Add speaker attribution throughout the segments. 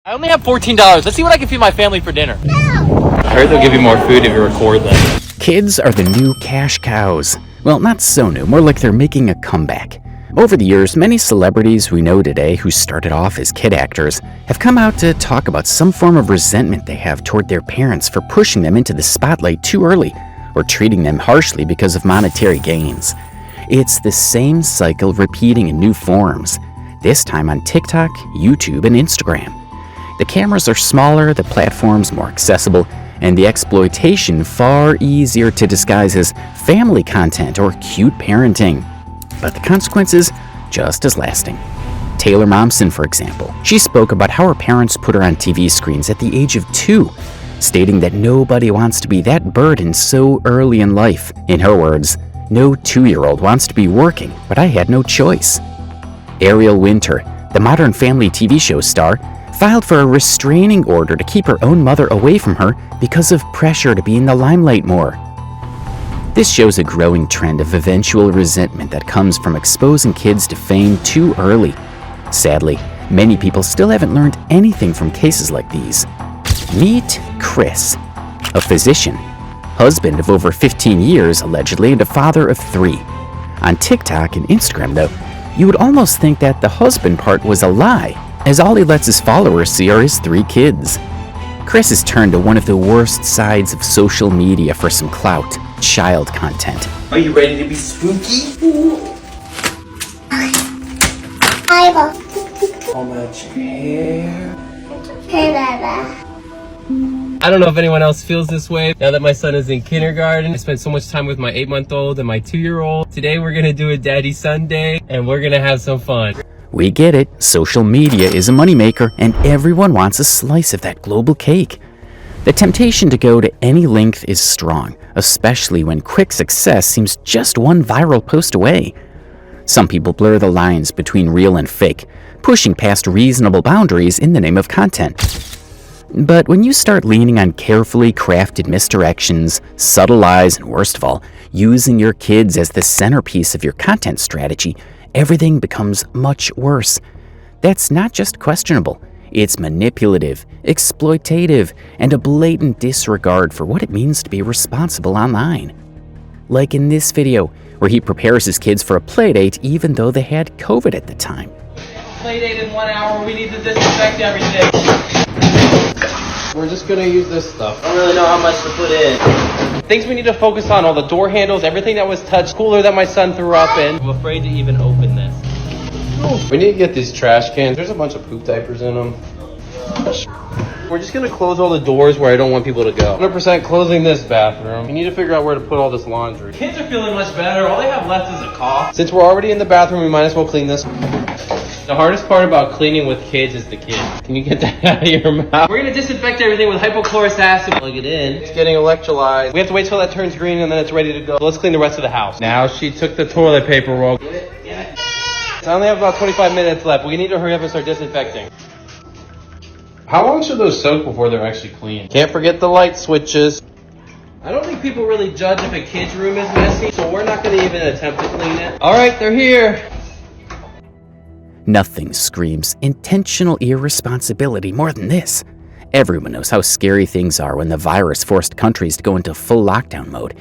Speaker 1: I only have $14. Let's see what I can feed my family for dinner. No. I heard they'll give you more food if you record them.
Speaker 2: Kids are the new cash cows. Well, not so new, more like they're making a comeback. Over the years, many celebrities we know today who started off as kid actors have come out to talk about some form of resentment they have toward their parents for pushing them into the spotlight too early or treating them harshly because of monetary gains. It's the same cycle repeating in new forms, this time on TikTok, YouTube, and Instagram. The cameras are smaller, the platforms more accessible, and the exploitation far easier to disguise as family content or cute parenting. But the consequences, just as lasting. Taylor Momsen, for example, she spoke about how her parents put her on TV screens at the age of 2, stating that nobody wants to be that burden so early in life. In her words, no 2-year-old wants to be working, but I had no choice. Ariel Winter, the Modern Family TV show star, filed for a restraining order to keep her own mother away from her because of pressure to be in the limelight more. This shows a growing trend of eventual resentment that comes from exposing kids to fame too early. Sadly, many people still haven't learned anything from cases like these. Meet Chris, a physician, husband of over 15 years allegedly, and a father of 3. On TikTok and Instagram, though, you would almost think that the husband part was a lie, as all he lets his followers see are his 3 kids. Chris has turned to one of the worst sides of social media for some clout, child content.
Speaker 3: Are you ready to be spooky? How much hair?
Speaker 1: I don't know if anyone else feels this way. Now that my son is in kindergarten, I spent so much time with my 8-month-old and my 2-year-old. Today we're gonna do a Daddy Sunday and we're gonna have some fun.
Speaker 2: We get it, social media is a moneymaker and everyone wants a slice of that global cake. The temptation to go to any length is strong, especially when quick success seems just one viral post away. Some people blur the lines between real and fake, pushing past reasonable boundaries in the name of content. But when you start leaning on carefully crafted misdirections, subtle lies, and worst of all, using your kids as the centerpiece of your content strategy, everything becomes much worse. That's not just questionable, it's manipulative, exploitative, and a blatant disregard for what it means to be responsible online. Like in this video, where he prepares his kids for a playdate even though they had COVID at the time.
Speaker 1: Playdate in 1 hour, we need to disinfect everything. We're just gonna use this stuff.
Speaker 3: I don't really know how much to put in.
Speaker 1: Things we need to focus on, all the door handles, everything that was touched, cooler that my son threw up in. I'm afraid to even open this.
Speaker 4: We need to get these trash cans. There's a bunch of poop diapers in them.
Speaker 1: We're just gonna close all the doors where I don't want people to go.
Speaker 4: 100% closing this bathroom. We need to figure out where to put all this laundry.
Speaker 1: Kids are feeling much better. All they have left is a cough.
Speaker 4: Since we're already in the bathroom, we might as well clean this.
Speaker 1: The hardest part about cleaning with kids is the kids. Can you get that out of your mouth? We're gonna disinfect everything with hypochlorous acid. Plug it in.
Speaker 4: It's getting electrolyzed.
Speaker 1: We have to wait till that turns green and then it's ready to go. So let's clean the rest of the house.
Speaker 4: Now she took the toilet paper roll.
Speaker 1: I only have about 25 minutes left. We need to hurry up and start disinfecting.
Speaker 4: How long should those soak before they're actually clean?
Speaker 1: Can't forget the light switches. I don't think people really judge if a kid's room is messy, so we're not gonna even attempt to clean it. All right, they're here.
Speaker 2: Nothing screams intentional irresponsibility more than this. Everyone knows how scary things are when the virus forced countries to go into full lockdown mode,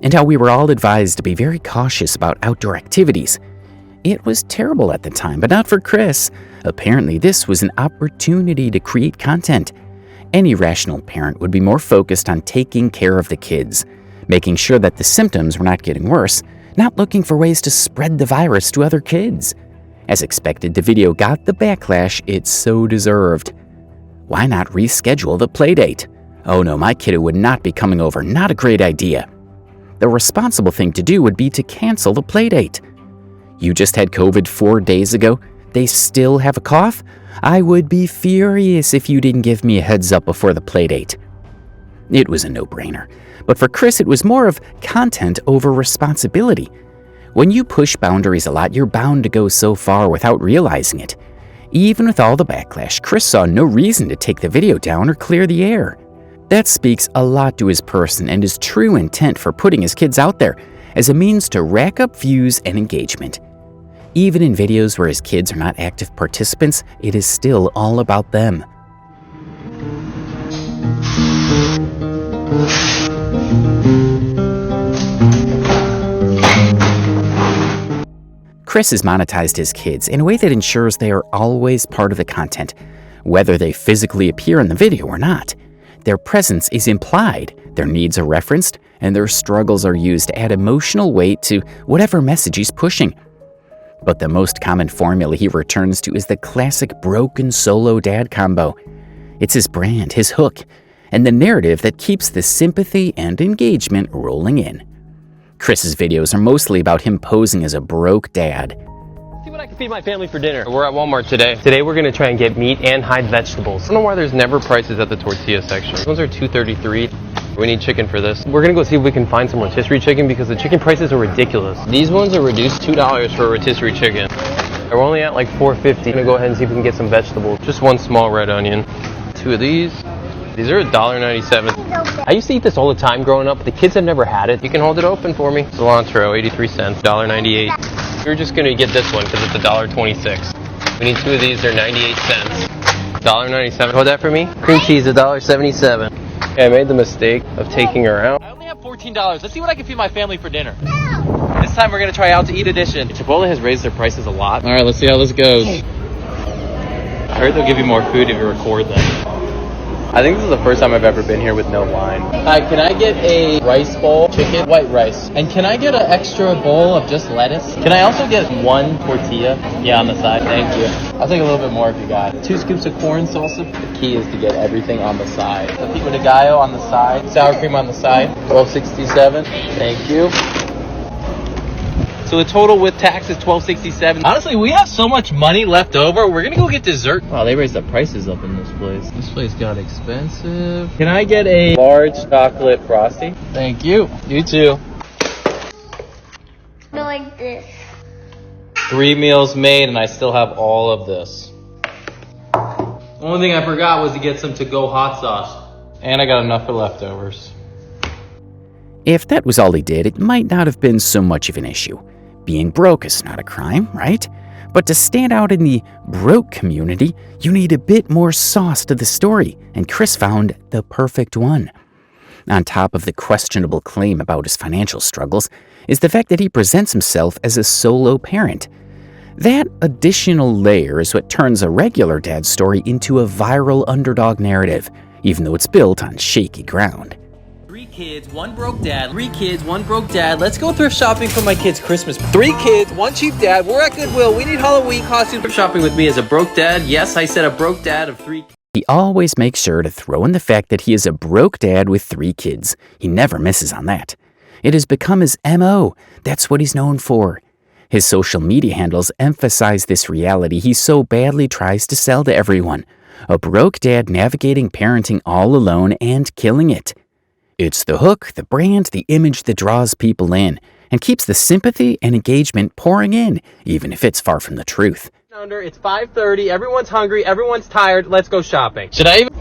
Speaker 2: and how we were all advised to be very cautious about outdoor activities. It was terrible at the time, but not for Chris. Apparently, this was an opportunity to create content. Any rational parent would be more focused on taking care of the kids, making sure that the symptoms were not getting worse, not looking for ways to spread the virus to other kids. As expected, the video got the backlash it so deserved. Why not reschedule the playdate? Oh no, my kiddo would not be coming over, not a great idea. The responsible thing to do would be to cancel the playdate. You just had COVID 4 days ago, they still have a cough? I would be furious if you didn't give me a heads up before the playdate. It was a no-brainer, but for Chris it was more of content over responsibility. When you push boundaries a lot, you're bound to go so far without realizing it. Even with all the backlash, Chris saw no reason to take the video down or clear the air. That speaks a lot to his person and his true intent for putting his kids out there as a means to rack up views and engagement. Even in videos where his kids are not active participants, it is still all about them. Chris has monetized his kids in a way that ensures they are always part of the content, whether they physically appear in the video or not. Their presence is implied, their needs are referenced, and their struggles are used to add emotional weight to whatever message he's pushing. But the most common formula he returns to is the classic broken solo dad combo. It's his brand, his hook, and the narrative that keeps the sympathy and engagement rolling in. Chris's videos are mostly about him posing as a broke dad.
Speaker 1: See what I can feed my family for dinner. We're at Walmart today. Today we're gonna try and get meat and hide vegetables. I don't know why there's never prices at the tortilla section. These ones are $2.33. We need chicken for this. We're gonna go see if we can find some rotisserie chicken because the chicken prices are ridiculous. These ones are reduced $2 for a rotisserie chicken. We're only at like $4.50. I'm gonna go ahead and see if we can get some vegetables. Just one small red onion. Two of these. These are $1.97. I used to eat this all the time growing up. The kids have never had it. You can hold it open for me. Cilantro, 83 cents, $1.98. We're just gonna get this one because it's $1.26. We need two of these, they're 98 cents. $1.97. Hold that for me. Cream cheese, $1.77. Okay, I made the mistake of taking her out.
Speaker 5: I only have $14. Let's see what I can feed my family for dinner. This time we're gonna try Out to Eat Edition.
Speaker 1: Chipotle has raised their prices a lot.
Speaker 5: All right, let's see how this goes. I heard they'll give you more food if you record them.
Speaker 1: I think this is the first time I've ever been here with no line.
Speaker 5: Hi, can I get a rice bowl, chicken, white rice? And can I get an extra bowl of just lettuce? Can I also get one tortilla? Yeah, on the side, thank you. I'll take a little bit more if you got it. 2 scoops of corn salsa. The key is to get everything on the side. A pico de gallo on the side, sour cream on the side, $12.67. Thank you. So the total with tax is $12.67. Honestly, we have so much money left over. We're gonna go get dessert. Wow, they raised the prices up in this place. This place got expensive. Can I get a large chocolate frosty? Thank you. You too.
Speaker 6: Like this.
Speaker 5: 3 meals made and I still have all of this. Only thing I forgot was to get some to-go hot sauce. And I got enough for leftovers.
Speaker 2: If that was all he did, it might not have been so much of an issue. Being broke is not a crime, right? But to stand out in the broke community, you need a bit more sauce to the story, and Chris found the perfect one. On top of the questionable claim about his financial struggles is the fact that he presents himself as a solo parent. That additional layer is what turns a regular dad story into a viral underdog narrative, even though it's built on shaky ground.
Speaker 5: 3 kids, 1 broke dad. 3 kids, 1 broke dad. Let's go thrift shopping for my kids' Christmas. 3 kids, 1 cheap dad. We're at Goodwill. We need Halloween costumes. Thrift shopping with me as a broke dad. Yes, I said a broke dad of 3 kids.
Speaker 2: He always makes sure to throw in the fact that he is a broke dad with 3 kids. He never misses on that. It has become his MO. That's what he's known for. His social media handles emphasize this reality he so badly tries to sell to everyone. A broke dad navigating parenting all alone and killing it. It's the hook, the brand, the image that draws people in and keeps the sympathy and engagement pouring in, even if it's far from the truth.
Speaker 1: It's 5:30, everyone's hungry, everyone's tired, let's go shopping.
Speaker 5: Should I even?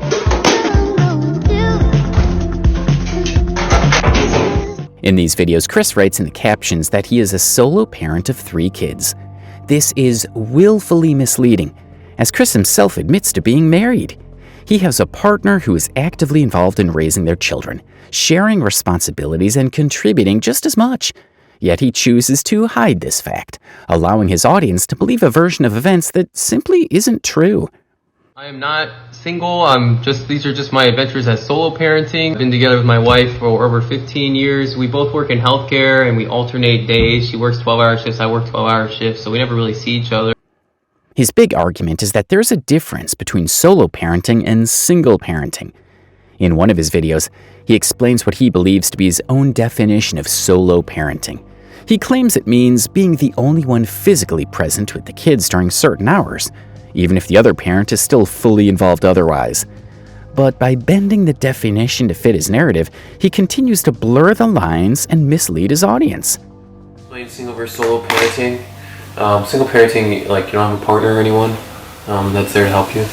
Speaker 2: In these videos, Chris writes in the captions that he is a solo parent of 3 kids. This is willfully misleading, as Chris himself admits to being married. He has a partner who is actively involved in raising their children, sharing responsibilities and contributing just as much. Yet he chooses to hide this fact, allowing his audience to believe a version of events that simply isn't true.
Speaker 1: I am not single, these are just my adventures as solo parenting. I've been together with my wife for over 15 years. We both work in healthcare and we alternate days. She works 12-hour shifts, I work 12-hour shifts, so we never really see each other.
Speaker 2: His big argument is that there's a difference between solo parenting and single parenting. In one of his videos, he explains what he believes to be his own definition of solo parenting. He claims it means being the only one physically present with the kids during certain hours, even if the other parent is still fully involved otherwise. But by bending the definition to fit his narrative, he continues to blur the lines and mislead his audience.
Speaker 1: Explain single versus solo parenting. Single parenting, like you don't have a partner or anyone that's there to help you.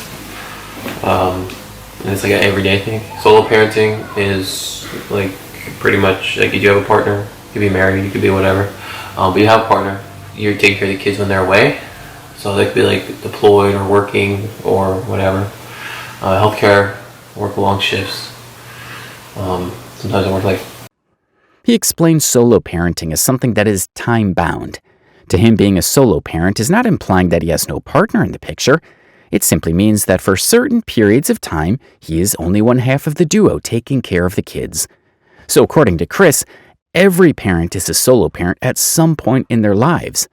Speaker 1: And it's like an everyday thing. Solo parenting is like pretty much like if you have a partner, you could be married, you could be whatever, but you have a partner, you're taking care of the kids when they're away. So they could be like deployed or working or whatever. Healthcare, work long shifts. Sometimes I work like...
Speaker 2: He explains solo parenting as something that is time-bound. To him, being a solo parent is not implying that he has no partner in the picture. It simply means that for certain periods of time, he is only one half of the duo taking care of the kids. So according to Chris, every parent is a solo parent at some point in their lives.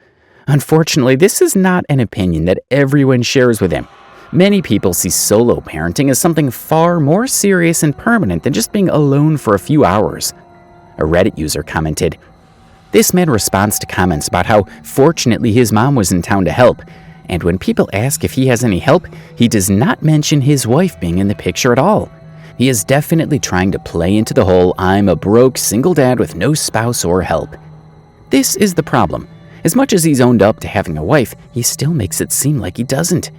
Speaker 2: Unfortunately, this is not an opinion that everyone shares with him. Many people see solo parenting as something far more serious and permanent than just being alone for a few hours. A Reddit user commented, "This man responds to comments about how fortunately his mom was in town to help, and when people ask if he has any help, he does not mention his wife being in the picture at all. He is definitely trying to play into the whole 'I'm a broke single dad with no spouse or help.' This is the problem. As much as he's owned up to having a wife, he still makes it seem like he doesn't.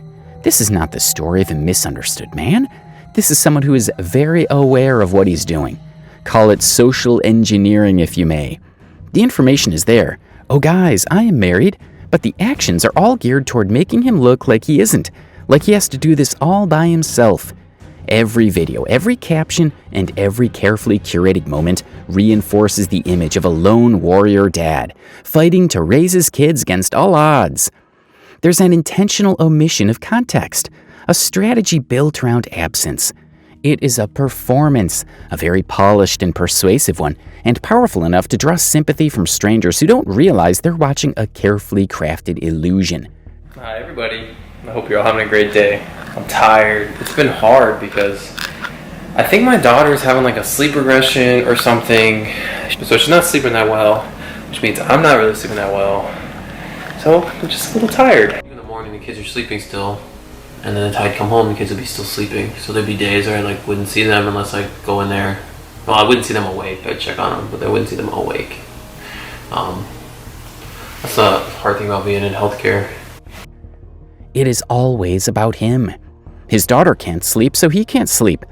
Speaker 2: This is not the story of a misunderstood man. This is someone who is very aware of what he's doing. Call it social engineering if you may. The information is there. Oh guys, I am married, but the actions are all geared toward making him look like he isn't, like he has to do this all by himself. Every video, every caption, and every carefully curated moment reinforces the image of a lone warrior dad, fighting to raise his kids against all odds. There's an intentional omission of context, a strategy built around absence. It is a performance, a very polished and persuasive one, and powerful enough to draw sympathy from strangers who don't realize they're watching a carefully crafted illusion."
Speaker 1: Hi everybody, I hope you're all having a great day. I'm tired. It's been hard because I think my daughter's having like a sleep regression or something. So she's not sleeping that well, which means I'm not really sleeping that well. So I'm just a little tired. In the morning the kids are sleeping still. And then I'd come home, the kids would be still sleeping. So there'd be days where I wouldn't see them unless I go in there. Well, I wouldn't see them awake. I'd check on them, but I wouldn't see them awake. That's the hard thing about being in healthcare.
Speaker 2: It is always about him. His daughter can't sleep, so he can't sleep.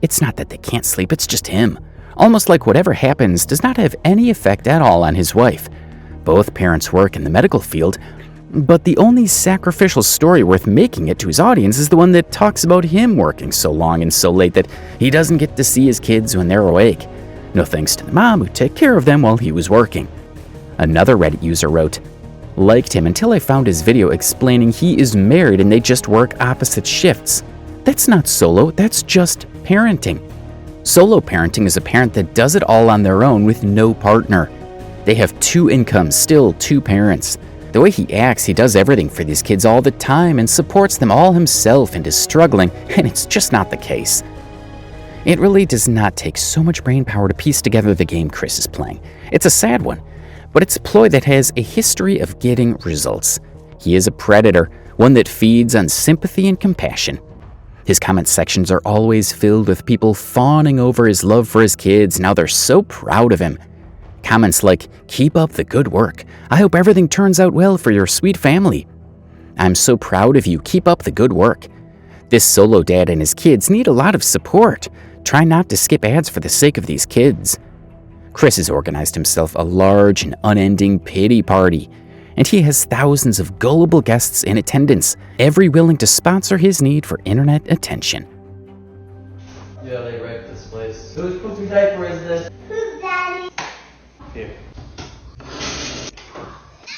Speaker 2: It's not that they can't sleep, it's just him. Almost like whatever happens does not have any effect at all on his wife. Both parents work in the medical field, but the only sacrificial story worth making it to his audience is the one that talks about him working so long and so late that he doesn't get to see his kids when they're awake. No thanks to the mom who took care of them while he was working. Another Reddit user wrote, "Liked him until I found his video explaining he is married and they just work opposite shifts. That's not solo, that's just parenting. Solo parenting is a parent that does it all on their own with no partner. They have two incomes, still two parents. The way he acts, he does everything for these kids all the time and supports them all himself and is struggling, and it's just not the case." It really does not take so much brain power to piece together the game Chris is playing. It's a sad one, but it's a ploy that has a history of getting results. He is a predator, one that feeds on sympathy and compassion. His comment sections are always filled with people fawning over his love for his kids and how they're so proud of him. Comments like, "Keep up the good work. I hope everything turns out well for your sweet family. I'm so proud of you. Keep up the good work. This solo dad and his kids need a lot of support. Try not to skip ads for the sake of these kids." Chris has organized himself a large and unending pity party, and he has thousands of gullible guests in attendance, every willing to sponsor his need for internet attention.
Speaker 1: Yeah, they wrecked this place.
Speaker 3: Whose poopy diaper is this?
Speaker 1: Here.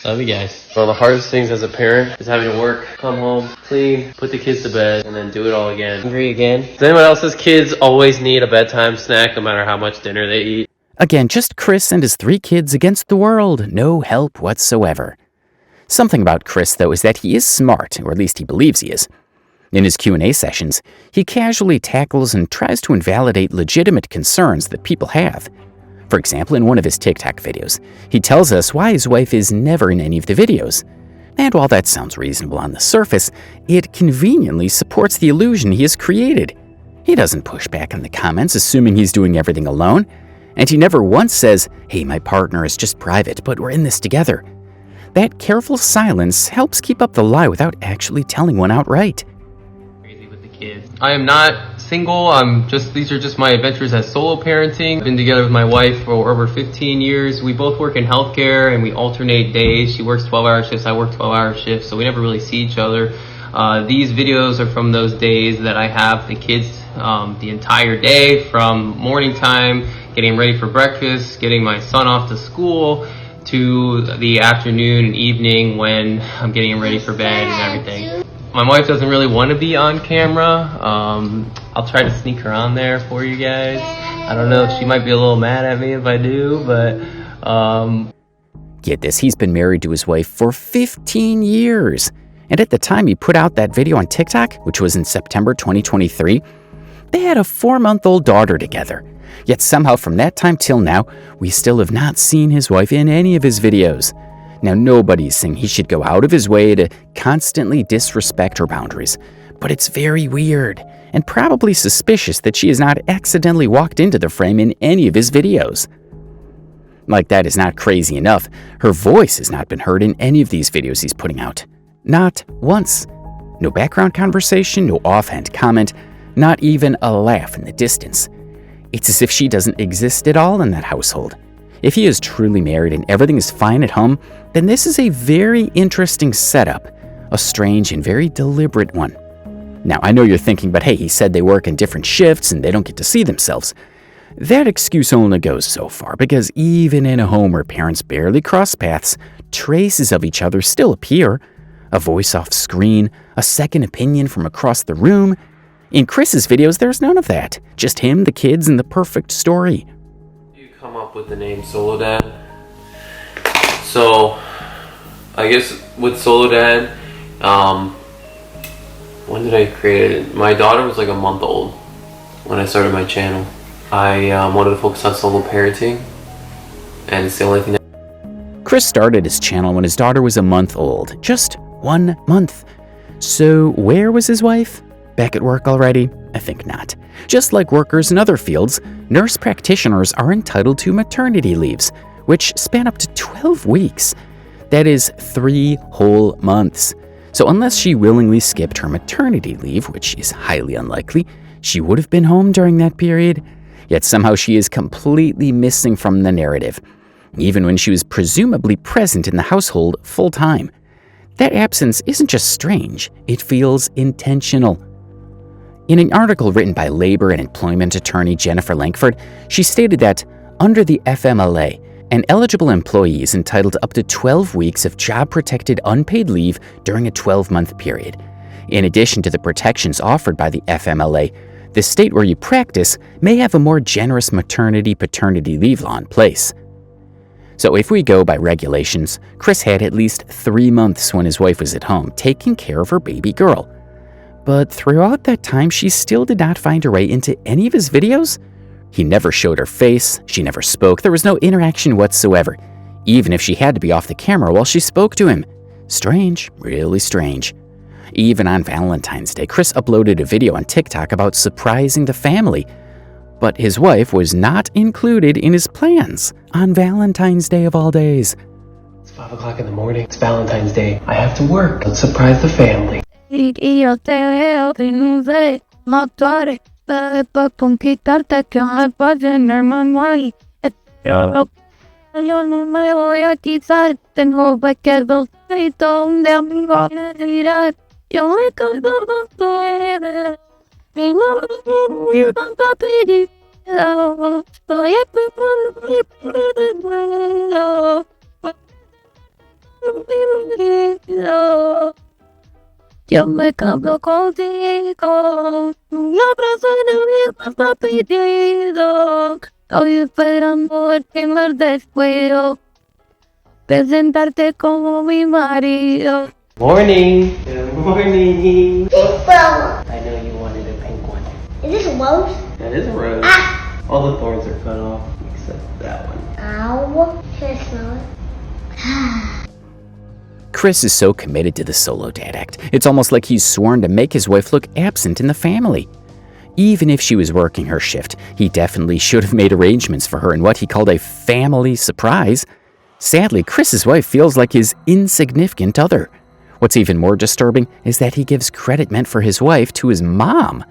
Speaker 1: Love you guys. One of the hardest things as a parent is having to work, come home, clean, put the kids to bed, and then do it all again. Hungry again? Does anyone else's kids always need a bedtime snack no matter how much dinner they eat?
Speaker 2: Again, just Chris and his 3 kids against the world, no help whatsoever. Something about Chris, though, is that he is smart, or at least he believes he is. In his Q&A sessions, he casually tackles and tries to invalidate legitimate concerns that people have. For example, in one of his TikTok videos, he tells us why his wife is never in any of the videos. And while that sounds reasonable on the surface, it conveniently supports the illusion he has created. He doesn't push back in the comments, assuming he's doing everything alone. And he never once says, "Hey, my partner is just private, but we're in this together." That careful silence helps keep up the lie without actually telling one outright.
Speaker 1: Crazy with the kids. I am not single. These are just my adventures as solo parenting. I've been together with my wife for over 15 years. We both work in healthcare and we alternate days. She works 12-hour shifts, I work 12-hour shifts, so we never really see each other. These videos are from those days that I have the kids the entire day, from morning time, getting ready for breakfast, getting my son off to school, to the afternoon and evening when I'm getting him ready for bed and everything. My wife doesn't really want to be on camera. I'll try to sneak her on there for you guys. I don't know, she might be a little mad at me if I do, but
Speaker 2: Get this, he's been married to his wife for 15 years. And at the time he put out that video on TikTok, which was in September 2023, they had a 4-month-old daughter together. Yet somehow from that time till now, we still have not seen his wife in any of his videos. Now, nobody's saying he should go out of his way to constantly disrespect her boundaries, but it's very weird and probably suspicious that she has not accidentally walked into the frame in any of his videos. Like that is not crazy enough, her voice has not been heard in any of these videos he's putting out. Not once. No background conversation, no offhand comment, not even a laugh in the distance. It's as if she doesn't exist at all in that household. If he is truly married and everything is fine at home, then this is a very interesting setup, a strange and very deliberate one. Now, I know you're thinking, but hey, he said they work in different shifts and they don't get to see themselves. That excuse only goes so far, because even in a home where parents barely cross paths, traces of each other still appear. A voice off screen, a second opinion from across the room. In Chris's videos, there's none of that. Just him, the kids, and the perfect story.
Speaker 1: You come up with the name Solodad. So, I guess with Solodad, when did I create it? My daughter was like a month old when I started my channel. I wanted to focus on solo parenting, and it's the only thing.
Speaker 2: Chris started his channel when his daughter was a month old. Just 1 month. So where was his wife? Back at work already? I think not. Just like workers in other fields, nurse practitioners are entitled to maternity leaves, which span up to 12 weeks. That is 3 whole months. So unless she willingly skipped her maternity leave, which is highly unlikely, she would have been home during that period. Yet somehow she is completely missing from the narrative, even when she was presumably present in the household full time. That absence isn't just strange, it feels intentional. In an article written by labor and employment attorney Jennifer Lankford, she stated that under the FMLA, an eligible employee is entitled to up to 12 weeks of job-protected unpaid leave during a 12-month period. In addition to the protections offered by the FMLA, the state where you practice may have a more generous maternity-paternity leave law in place. So if we go by regulations, Chris had at least 3 months when his wife was at home taking care of her baby girl. But throughout that time, she still did not find her way into any of his videos. He never showed her face, she never spoke, there was no interaction whatsoever, even if she had to be off the camera while she spoke to him. Strange, really strange. Even on Valentine's Day, Chris uploaded a video on TikTok about surprising the family, but his wife was not included in his plans on Valentine's Day of all days.
Speaker 1: It's 5 o'clock in the morning, it's Valentine's Day. I have to work, let's surprise the family.
Speaker 6: Yo no me voy a quitar, tengo pequeños donde a mi vanidad. Yo me canto todo, mi nombre es tanta pedido. Estoy yo me canto contigo, un abrazo de mi tanta pedido. Estoy esperando el primer descuido, presentarte como mi marido.
Speaker 1: Morning! Good morning!
Speaker 3: Pink flower.
Speaker 1: I know you wanted a pink one.
Speaker 3: Is this a rose?
Speaker 1: That is a rose.
Speaker 3: Ah!
Speaker 1: All the thorns are cut off, except that one.
Speaker 3: Ow. Should I smell it?
Speaker 2: Chris is so committed to the solodad act, it's almost like he's sworn to make his wife look absent in the family. Even if she was working her shift, he definitely should have made arrangements for her in what he called a family surprise. Sadly, Chris's wife feels like his insignificant other. What's even more disturbing is that he gives credit meant for his wife to his mom.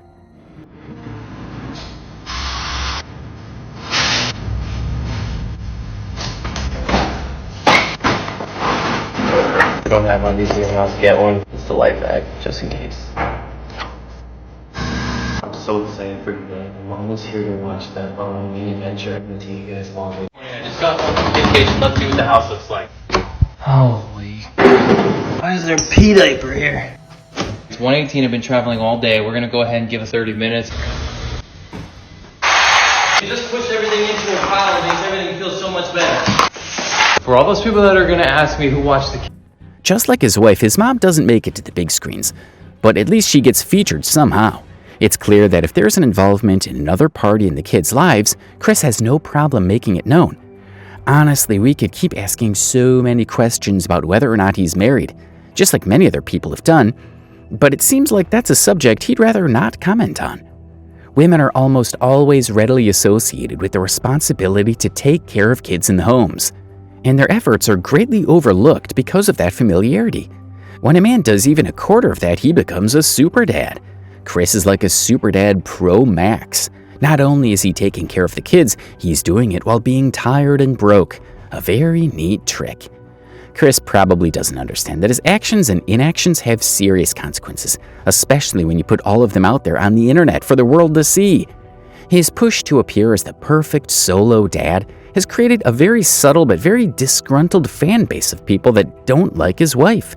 Speaker 1: I don't have one of these in your house, get one. It's
Speaker 5: Just a life hack, just in case. I'm so excited for today. Mom was here to watch that mini adventure. I'm gonna take you guys along. I just got home from vacation. Let's see what the house looks like. Holy. Why is there a pee diaper here? It's 1:18. I've been traveling all day. We're gonna go ahead and give it 30 minutes. You just push everything into a pile and makes everything feel so much better. For all those people that are gonna ask me who watched the
Speaker 2: Just like his wife, his mom doesn't make it to the big screens, but at least she gets featured somehow. It's clear that if there's an involvement in another party in the kids' lives, Chris has no problem making it known. Honestly, we could keep asking so many questions about whether or not he's married, just like many other people have done, but it seems like that's a subject he'd rather not comment on. Women are almost always readily associated with the responsibility to take care of kids in the homes, and their efforts are greatly overlooked because of that familiarity. When a man does even a quarter of that, he becomes a super dad. Chris is like a super dad pro max. Not only is he taking care of the kids, he's doing it while being tired and broke. A very neat trick. Chris probably doesn't understand that his actions and inactions have serious consequences, especially when you put all of them out there on the internet for the world to see. His push to appear as the perfect solo dad has created a very subtle but very disgruntled fan base of people that don't like his wife.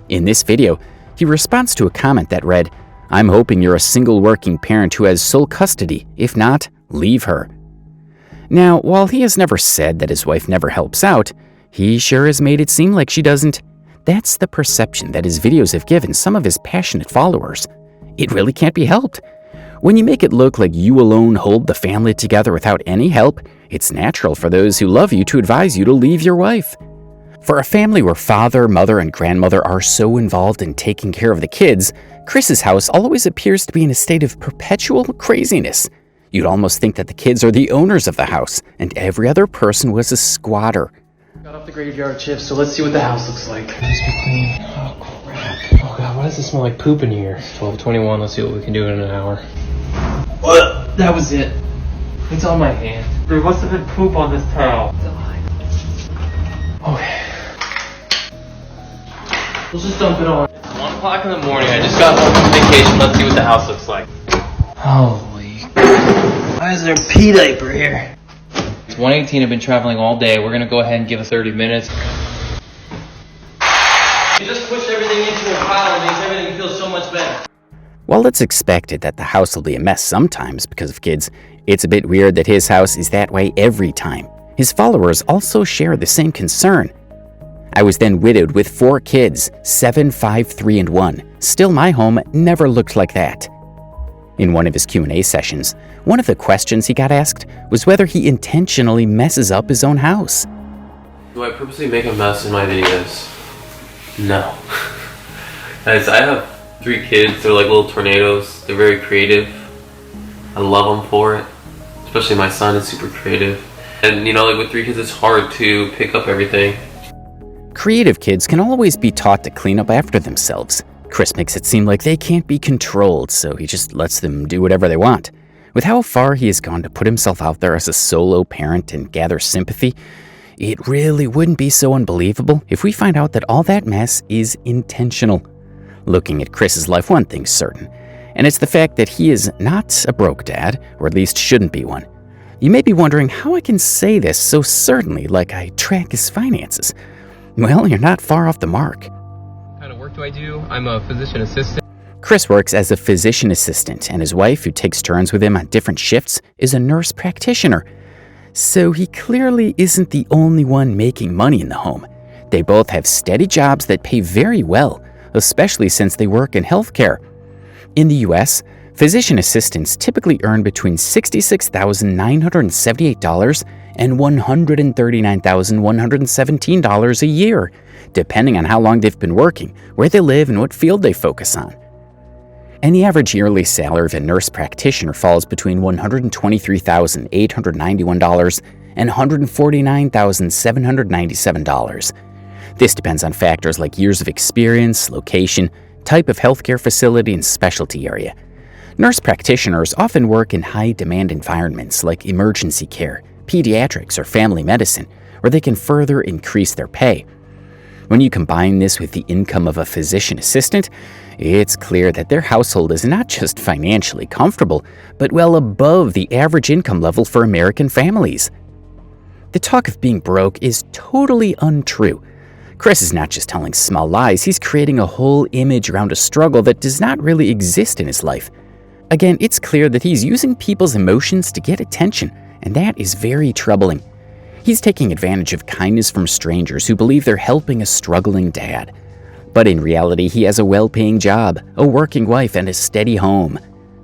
Speaker 2: In this video, he responds to a comment that read, "I'm hoping you're a single working parent who has sole custody. If not, leave her." Now, while he has never said that his wife never helps out, he sure has made it seem like she doesn't. That's the perception that his videos have given some of his passionate followers. It really can't be helped. When you make it look like you alone hold the family together without any help, it's natural for those who love you to advise you to leave your wife. For a family where father, mother, and grandmother are so involved in taking care of the kids, Chris's house always appears to be in a state of perpetual craziness. You'd almost think that the kids are the owners of the house, and every other person was a squatter.
Speaker 5: Got off the graveyard shift, so let's see what the house looks like. Just be clean. Oh crap. Oh god, why does it smell like poop in here? 12:21, let's see what we can do in an hour. What? That was it. It's on my hand. There must have been poop on this towel. Okay. Let's just dump it on. It's 1 o'clock in the morning. I just got home from vacation. Let's see what the house looks like. Holy. Why is there a pee diaper here? It's 1:18. I've been traveling all day. We're gonna go ahead and give it 30 minutes. You just push everything into a pile and makes everything feel so much better.
Speaker 2: While it's expected that the house will be a mess sometimes because of kids, it's a bit weird that his house is that way every time. His followers also share the same concern. "I was then widowed with 4 kids, 7, 5, 3, and 1. Still, my home never looked like that." In one of his Q&A sessions, one of the questions he got asked was whether he intentionally messes up his own house.
Speaker 1: Do I purposely make a mess in my videos? No. Guys, I have 3 kids. They're like little tornadoes. They're very creative. I love them for it. Especially my son is super creative. And like with 3 kids, it's hard to pick up everything.
Speaker 2: Creative kids can always be taught to clean up after themselves. Chris makes it seem like they can't be controlled, so he just lets them do whatever they want. With how far he has gone to put himself out there as a solo parent and gather sympathy, it really wouldn't be so unbelievable if we find out that all that mess is intentional. Looking at Chris's life, one thing's certain, and it's the fact that he is not a broke dad, or at least shouldn't be one. You may be wondering how I can say this so certainly, like I track his finances. Well, you're not far off the mark.
Speaker 1: What kind of work do I do? I'm a physician assistant.
Speaker 2: Chris works as a physician assistant, and his wife, who takes turns with him on different shifts, is a nurse practitioner. So he clearly isn't the only one making money in the home. They both have steady jobs that pay very well, especially since they work in healthcare. In the US, physician assistants typically earn between $66,978 and $139,117 a year, depending on how long they've been working, where they live, and what field they focus on. And the average yearly salary of a nurse practitioner falls between $123,891 and $149,797. This depends on factors like years of experience, location, type of healthcare facility, and specialty area. Nurse practitioners often work in high-demand environments like emergency care, pediatrics, or family medicine, where they can further increase their pay. When you combine this with the income of a physician assistant, it's clear that their household is not just financially comfortable, but well above the average income level for American families. The talk of being broke is totally untrue. Chris is not just telling small lies, he's creating a whole image around a struggle that does not really exist in his life. Again, it's clear that he's using people's emotions to get attention, and that is very troubling. He's taking advantage of kindness from strangers who believe they're helping a struggling dad. But in reality, he has a well-paying job, a working wife, and a steady home.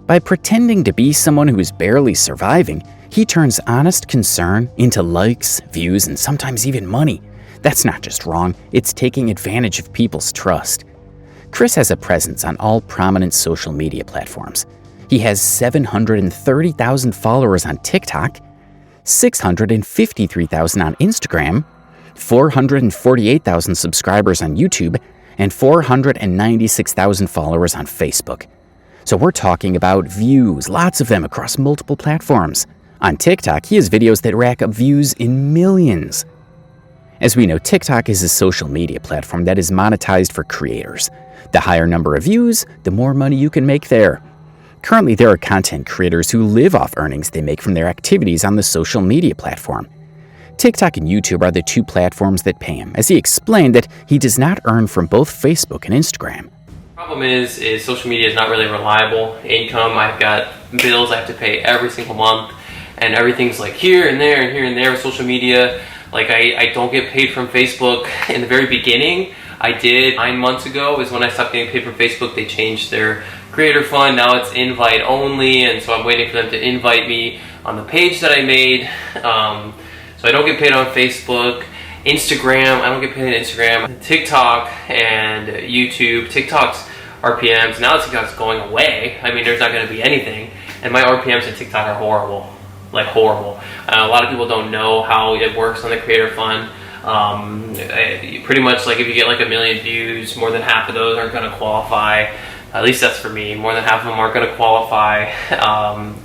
Speaker 2: By pretending to be someone who is barely surviving, he turns honest concern into likes, views, and sometimes even money. That's not just wrong, it's taking advantage of people's trust. Chris has a presence on all prominent social media platforms. He has 730,000 followers on TikTok, 653,000 on Instagram, 448,000 subscribers on YouTube, and 496,000 followers on Facebook. So we're talking about views, lots of them across multiple platforms. On TikTok, he has videos that rack up views in millions. As we know, TikTok is a social media platform that is monetized for creators. The higher number of views, the more money you can make there. Currently, there are content creators who live off earnings they make from their activities on the social media platform. TikTok and YouTube are the two platforms that pay him, as he explained that he does not earn from both Facebook and Instagram.
Speaker 1: Problem is social media is not really reliable income. I've got bills I have to pay every single month, and everything's like here and there and here and there with social media. Like I don't get paid from Facebook in the very beginning. I did 9 months ago is when I stopped getting paid from Facebook. They changed their creator fund. Now it's invite only, and so I'm waiting for them to invite me on the page that I made. So I don't get paid on Facebook. Instagram, I don't get paid on Instagram. TikTok and YouTube. TikTok's RPMs, now that TikTok's going away, I mean, there's not going to be anything. And my RPMs in TikTok are horrible. Like horrible. A lot of people don't know how it works on the creator fund. Pretty much like if you get like 1 million views, more than half of those aren't going to qualify. At least that's for me. More than half of them aren't going to qualify.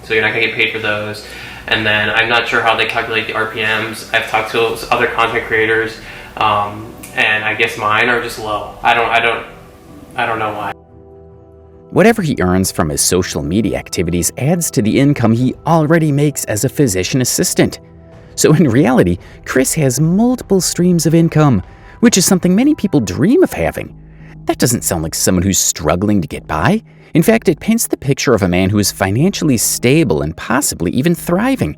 Speaker 1: So you're not going to get paid for those. And then I'm not sure how they calculate the RPMs. I've talked to other content creators, and I guess mine are just low. I don't know why.
Speaker 2: Whatever he earns from his social media activities adds to the income he already makes as a physician assistant. So in reality, Chris has multiple streams of income, which is something many people dream of having. That doesn't sound like someone who's struggling to get by. In fact, it paints the picture of a man who is financially stable and possibly even thriving.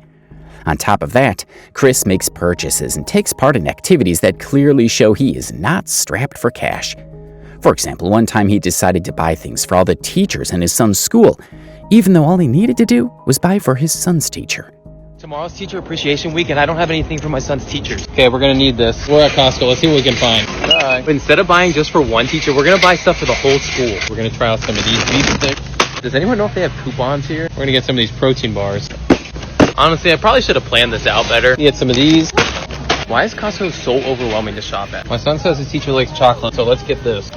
Speaker 2: On top of that, Chris makes purchases and takes part in activities that clearly show he is not strapped for cash. For example, one time he decided to buy things for all the teachers in his son's school, even though all he needed to do was buy for his son's teacher.
Speaker 5: Tomorrow's Teacher Appreciation Week, and I don't have anything for my son's teachers. Okay, we're gonna need this. We're at Costco. Let's see what we can find.
Speaker 1: But instead of buying just for one teacher, we're gonna buy stuff for the whole school.
Speaker 5: We're gonna try out some of these beef sticks.
Speaker 1: Does anyone know if they have coupons here?
Speaker 5: We're gonna get some of these protein bars.
Speaker 1: Honestly, I probably should have planned this out better.
Speaker 5: Get some of these.
Speaker 1: Why is Costco so overwhelming to shop at?
Speaker 5: My son says his teacher likes chocolate, so let's get this.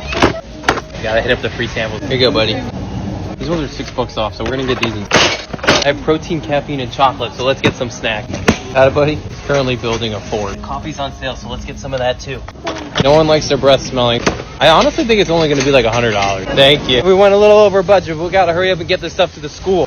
Speaker 1: Gotta hit up the free samples.
Speaker 5: Here you go, buddy. These ones are $6 off, so we're gonna get these.
Speaker 1: I have protein, caffeine, and chocolate, so let's get some snacks.
Speaker 5: Got it, buddy? He's currently building a fort.
Speaker 1: Coffee's on sale, so let's get some of that too.
Speaker 5: No one likes their breath smelling. I honestly think it's only gonna be like $100. Thank you. We went a little over budget, but we gotta hurry up and get this stuff to the school.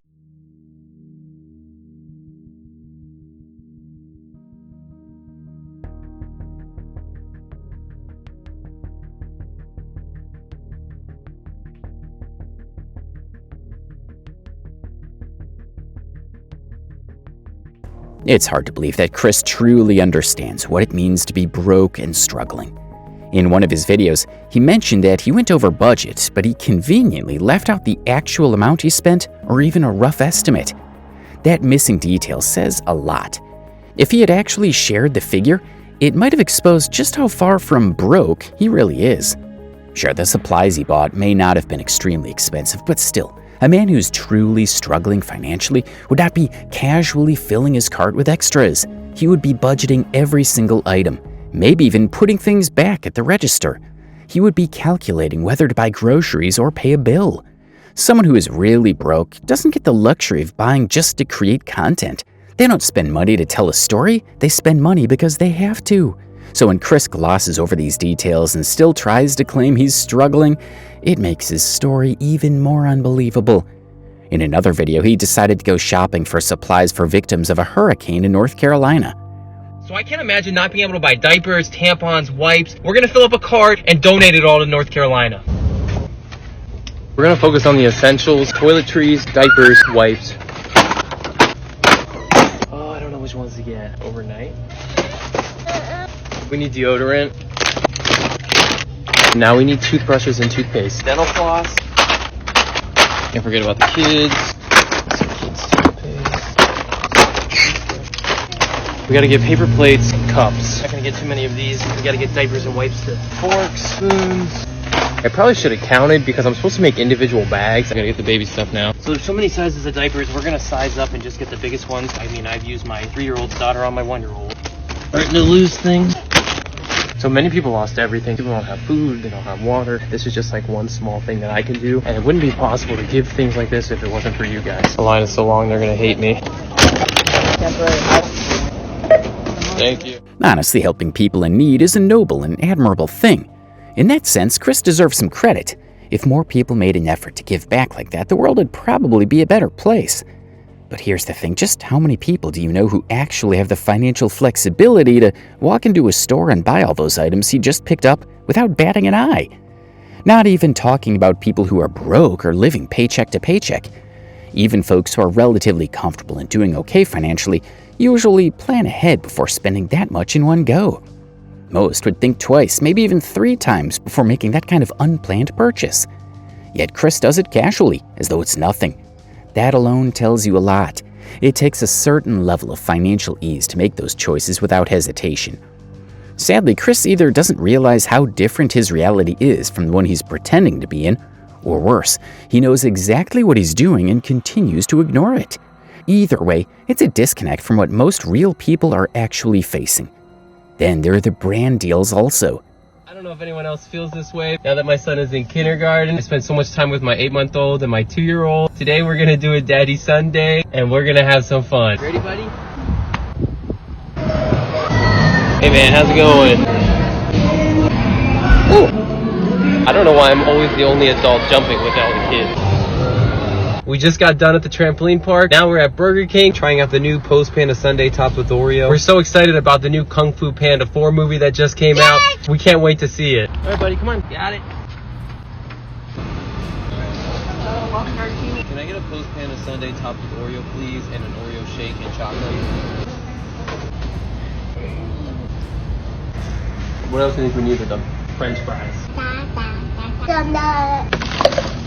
Speaker 2: It's hard to believe that Chris truly understands what it means to be broke and struggling. In one of his videos, he mentioned that he went over budget, but he conveniently left out the actual amount he spent or even a rough estimate. That missing detail says a lot. If he had actually shared the figure, it might have exposed just how far from broke he really is. Sure, the supplies he bought may not have been extremely expensive, but still, a man who's truly struggling financially would not be casually filling his cart with extras. He would be budgeting every single item, maybe even putting things back at the register. He would be calculating whether to buy groceries or pay a bill. Someone who is really broke doesn't get the luxury of buying just to create content. They don't spend money to tell a story, they spend money because they have to. So when Chris glosses over these details and still tries to claim he's struggling, it makes his story even more unbelievable. In another video, he decided to go shopping for supplies for victims of a hurricane in North Carolina.
Speaker 1: So I can't imagine not being able to buy diapers, tampons, wipes. We're gonna fill up a cart and donate it all to North Carolina. We're gonna focus on the essentials: toiletries, diapers, wipes. Oh, I don't know which ones to get. Overnight. We need deodorant. Now we need toothbrushes and toothpaste. Dental floss. Can't forget about the kids. Kids toothpaste. We gotta get paper plates, cups. Not gonna get too many of these. We gotta get diapers and wipes too. Forks, spoons. I probably should have counted because I'm supposed to make individual bags. I gotta get the baby stuff now. So there's so many sizes of diapers. We're gonna size up and just get the biggest ones. I mean, I've used my 3-year-old's daughter on my 1-year-old. Starting to lose things. So many people lost everything. People don't have food, they don't have water. This is just like one small thing that I can do. And it wouldn't be possible to give things like this if it wasn't for you guys. The line is so long, they're gonna hate me. Thank you.
Speaker 2: Honestly, helping people in need is a noble and admirable thing. In that sense, Chris deserves some credit. If more people made an effort to give back like that, the world would probably be a better place. But here's the thing, just how many people do you know who actually have the financial flexibility to walk into a store and buy all those items he just picked up without batting an eye? Not even talking about people who are broke or living paycheck to paycheck. Even folks who are relatively comfortable and doing okay financially usually plan ahead before spending that much in one go. Most would think twice, maybe even 3 times before making that kind of unplanned purchase. Yet Chris does it casually, as though it's nothing. That alone tells you a lot. It takes a certain level of financial ease to make those choices without hesitation. Sadly, Chris either doesn't realize how different his reality is from the one he's pretending to be in, or worse, he knows exactly what he's doing and continues to ignore it. Either way, it's a disconnect from what most real people are actually facing. Then there are the brand deals also.
Speaker 1: I don't know if anyone else feels this way. Now that my son is in kindergarten, I spend so much time with my 8-month-old and my 2-year-old. Today we're gonna do a Daddy Sunday and we're gonna have some fun. Ready, buddy? Hey man, how's it going? Ooh. I don't know why I'm always the only adult jumping with all the kids. We just got done at the trampoline park. Now we're at Burger King trying out the new Post Panda Sundae topped with Oreo. We're so excited about the new Kung Fu Panda 4 movie that just came out. We can't wait to see it. All right, buddy, come on. Got it. Can I get a Post Panda Sundae topped with Oreo, please, and an Oreo shake and chocolate? What else do you think we need with them? French fries.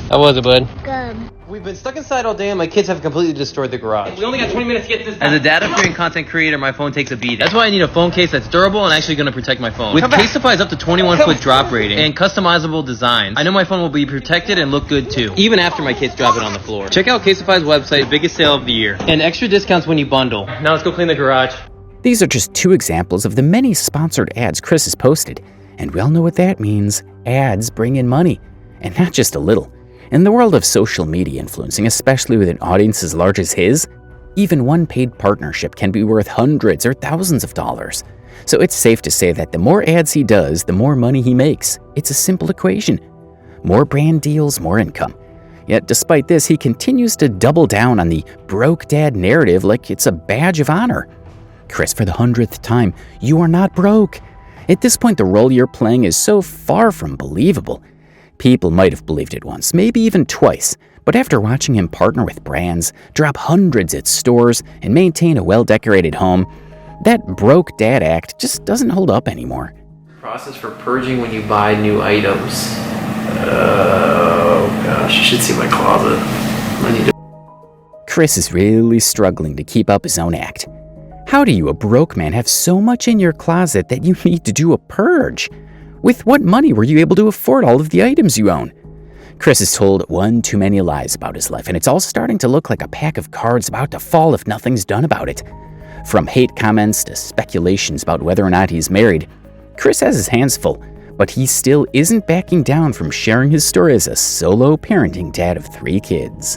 Speaker 1: How was it, bud?
Speaker 3: Good.
Speaker 1: We've been stuck inside all day and my kids have completely destroyed the garage. We only got 20 minutes to get this done. As a data-free content creator, my phone takes a beating. That's why I need a phone case that's durable and actually going to protect my phone. With Casetify's up to 21-foot drop rating and customizable designs, I know my phone will be protected and look good too, even after my kids drop it on the floor. Check out Casetify's website, biggest sale of the year, and extra discounts when you bundle. Now let's go clean the garage.
Speaker 2: These are just 2 examples of the many sponsored ads Chris has posted, and we all know what that means. Ads bring in money, and not just a little. In the world of social media influencing, especially with an audience as large as his, even one paid partnership can be worth hundreds or thousands of dollars. So it's safe to say that the more ads he does, the more money he makes. It's a simple equation. More brand deals, more income. Yet despite this, he continues to double down on the broke dad narrative like it's a badge of honor. Chris, for the 100th time, you are not broke. At this point, the role you're playing is so far from believable. People might have believed it once, maybe even twice, but after watching him partner with brands, drop hundreds at stores, and maintain a well-decorated home, that broke dad act just doesn't hold up anymore.
Speaker 1: Process for purging when you buy new items. Oh gosh, you should see my closet. I need to...
Speaker 2: Chris is really struggling to keep up his own act. How do you, a broke man, have so much in your closet that you need to do a purge? With what money were you able to afford all of the items you own? Chris has told one too many lies about his life, and it's all starting to look like a pack of cards about to fall if nothing's done about it. From hate comments to speculations about whether or not he's married, Chris has his hands full, but he still isn't backing down from sharing his story as a solo parenting dad of 3 kids.